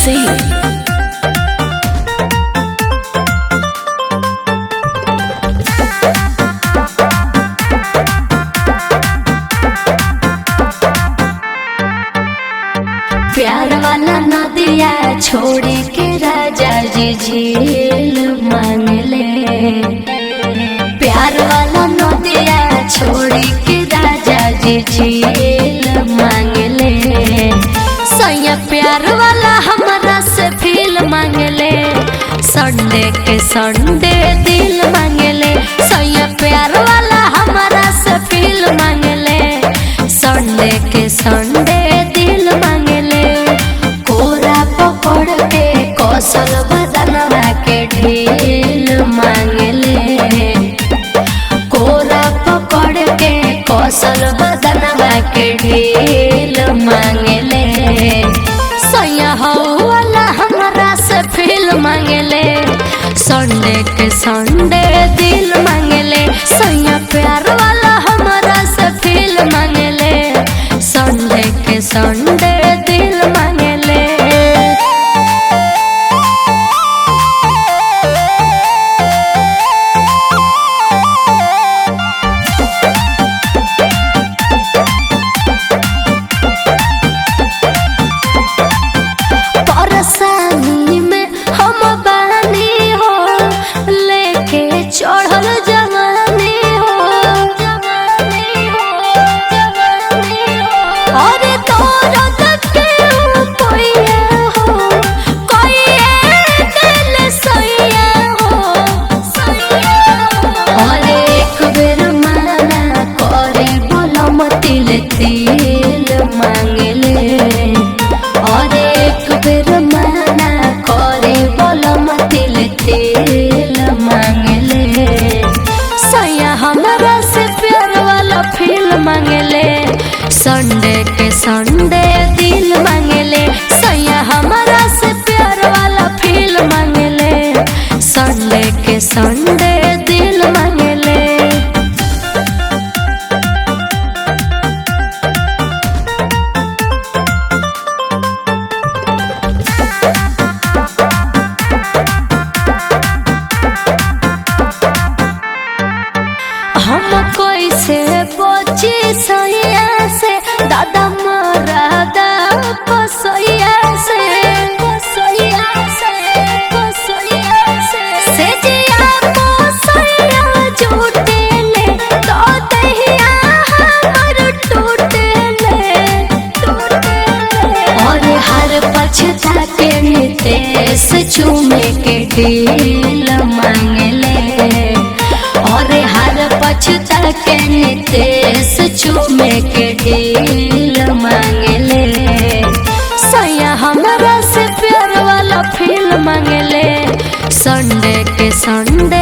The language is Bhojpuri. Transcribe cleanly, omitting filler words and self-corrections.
Singh। प्यार वाला नदिया छोड़ के राजा जी झील मांग ले। प्यार वाला नदिया छोड़ के राजा जी झील मांग ले। सैया प्यार वाला हमारा से फील मांग ले। संडे के संडे दिल मांग ले। सैया प्यार वाला हमारा से फील मांग ले। संडे के संडे दिल मांग ले। कोरा पकड़ के कौशल बदनवा के ढील मांग ले। कोरा पकड़ के कौशल बदनवा के ढील मांग ले। सैया हो वाला हमारा से फील मांग ले। संडे के संडे दिल मांग ले। सैया प्यार वाला हमारा से फील मांग ले। संडे के संडे दिल मांग ले। परेशानी में हम बानी हो, लेके चढ़ल जवानी हो। अरे दर्द के कोइया हो, कोइए दिल सैया हो। अरे एक बेर माना करे बोलम तिल तिल मांग ले। अरे एक बेर माना करे बोलम तिल तिल मांग ले। सैया हमारा से प्यार वाला फील मांग ले। संडे के संडे दिल मांग ले। सैया हमारा से प्यार वाला फील मांग ले। संडे के संडे दिल मांग ले। हम कैसे बची सैया से, दादा मरादा कसैया से। से जिया कसैया झूठेले, तो दहिया हमर टूटेले। और हर पछता के नितेश चूमे के ढील मांग ले। और हर पछता के नितेश चूमे के ढील मांग ले। सैया हमारा से प्यार वाला फील मांग ले। संडे के संडे